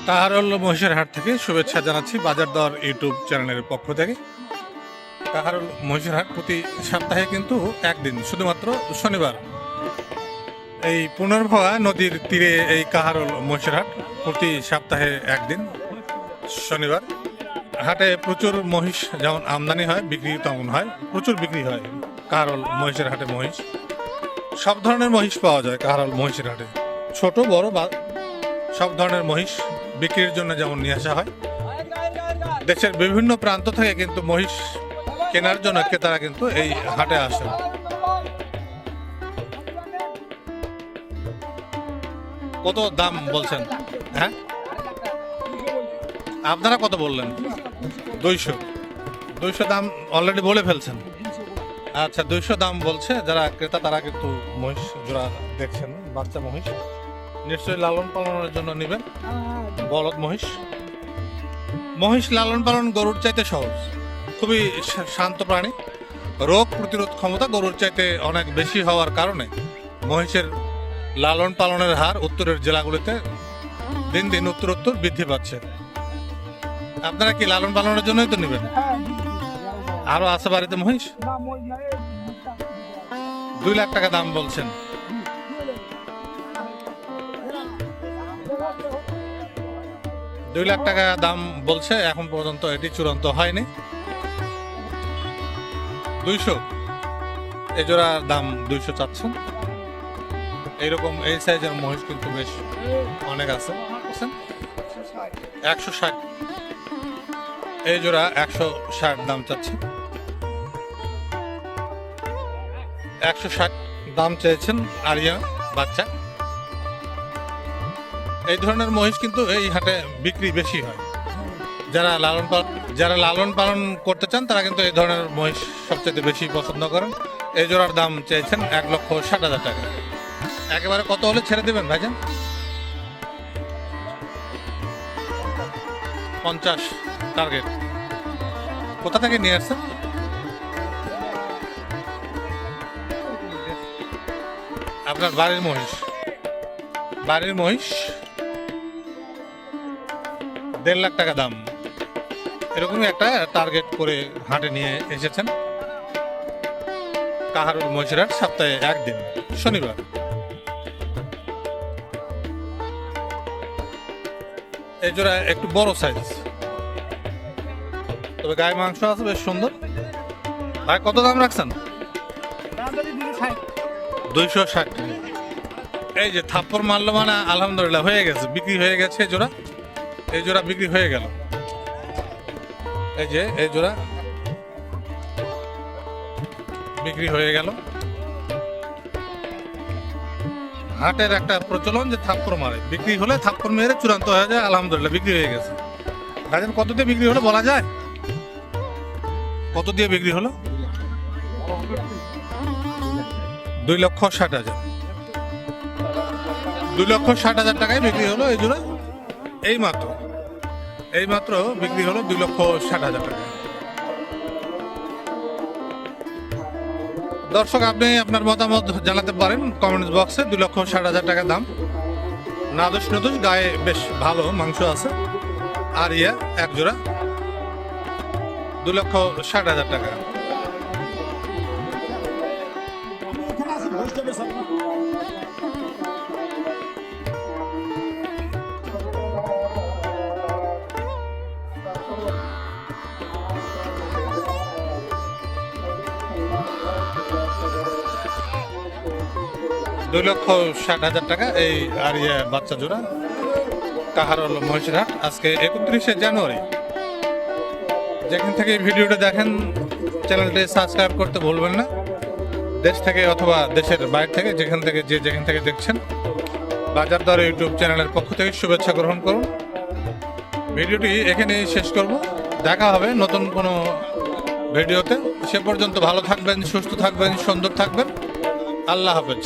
কাহারোল মহিষের হাট থেকে শুভেচ্ছা জানাচ্ছি বাজার দর ইউটিউব চ্যানেলের পক্ষ থেকে। কাহারোল মহিষের হাট প্রতি সপ্তাহে কিন্তু একদিন, শুধুমাত্র শনিবার। এই পুনর্ভবা নদীর তীরে এই কাহারোল মহিষের হাট প্রতি সপ্তাহে একদিন শনিবার। হাটে প্রচুর মহিষ যেমন আমদানি হয়, বিক্রি তেমন হয়, প্রচুর বিক্রি হয় কাহারোল মহিষের হাটে। মহিষ সব ধরনের মহিষ পাওয়া যায় কাহারোল মহিষের হাটে, ছোট বড় বা সব ধরনের মহিষ বিক্রির জন্য যেমন নিয়ে আসা হয়। দেশের বিভিন্ন প্রান্ত থেকে কিন্তু মহিষ কেনার জন্য ক্রেতারা কিন্তু এই হাটে আসে। কত দাম বলছেন? হ্যাঁ, আপনারা কত বললেন? 200 দাম অলরেডি বলে ফেলছেন। আচ্ছা, 200 দাম বলছে যারা ক্রেতা, তারা কিন্তু মহিষ জোড়া দেখছেন, বাচ্চা মহিষ নিশ্চয়ই লালন পালনের জন্য নেবেন। বলদ মহিষ, মহিষ লালন পালন গরুর চাইতে সহজ, খুবই শান্ত প্রাণী। রোগ প্রতিরোধ ক্ষমতা গরুর চাইতে অনেক বেশি হওয়ার কারণে মহিষের লালন পালনের হার উত্তরের জেলাগুলিতে দিন দিন উত্তরোত্তর বৃদ্ধি পাচ্ছে। আপনারা কি লালন পালনের জন্যই তো নেবেন? আরো আছে বাড়িতে মহিষ? 2 লাখ টাকা দাম বলছেন। $2 লাখ টাকা দাম বলছে, এখন পর্যন্ত এটি চূড়ান্ত হয়নি। 200 এই জোড়ার দাম 200 চাচ্ছেন। এইরকম এই সাইজের মহিষ কিন্তু বেশ অনেক আছে। 160 এই জোড়া 160 দাম চাচ্ছে। 160 দাম চেয়েছেন আরিয়া বাচ্চা। এই ধরনের মহিষ কিন্তু এই হাটে বিক্রি বেশি হয়। যারা লালন পালন করতে চান তারা কিন্তু এই ধরনের মহিষ সবচেয়ে বেশি পছন্দ করেন। এই জোড়ার দাম চেয়েছেন 1,60,000 টাকা। একেবারে কত হলে ছেড়ে দেবেন ভাইজান? 50 টার্গেট। কোথা থেকে নিয়ে আসছেন? আপনার বাড়ির মহিষ? বাড়ির মহিষ 1.5 লাখ টাকা দাম। এরকমই একটা টার্গেট করে হাটে নিয়ে এসেছেন। কাহারোল মহিষের হাট সপ্তাহে একদিন, শনিবার। এই জোড়া একটু বড় সাইজ, তবে গায়ে মাংস আছে, বেশ সুন্দর। ভাই কত দাম রাখছেন? 260। এই যে থাপ্পড় মারলো মানে আলহামদুলিল্লাহ হয়ে গেছে, বিক্রি হয়ে গেছে। এই জোড়া বিক্রি হয়ে গেল। এই যে এই জোড়া বিক্রি হয়ে গেল। হাটের একটা প্রচলন যে থাপ্পড় মারে, বিক্রি হলে থাপ্পড় মেরে চূড়ান্ত হয়ে যায়। আলহামদুলিল্লাহ বিক্রি হয়ে গেছে। ভাইজান কত দিয়ে বিক্রি হলো বলা যায়? কত দিয়ে বিক্রি হলো? 2,60,000। 2,60,000 টাকায় বিক্রি হলো এই জোড়া। এই মাত্র বিক্রি হলো 2,60,000 টাকা। দর্শক, আপনি আপনার মতামত জানাতে পারেন কমেন্টস বক্সে। 2,60,000 টাকা দাম। নাদুস নদুস, গায়ে বেশ ভালো মাংস আছে। আর এক জোড়া 2,60,000 টাকা। $2,60,000 টাকা এই আরিয়া বাচ্চা জোড়া। কাহারোল মহিষের হাট আজকে 31শে জানুয়ারি। যেখান থেকে ভিডিওটা দেখেন চ্যানেলটি সাবস্ক্রাইব করতে ভুলবেন না। দেশ থেকে অথবা দেশের বাইরে থেকে যেখান থেকে দেখছেন, বাজার দর ইউটিউব চ্যানেলের পক্ষ থেকে শুভেচ্ছা গ্রহণ করুন। ভিডিওটি এখানেই শেষ করব। দেখা হবে নতুন কোনো ভিডিওতে। সে পর্যন্ত ভালো থাকবেন, সুস্থ থাকবেন, সুন্দর থাকবেন। আল্লাহ হাফেজ।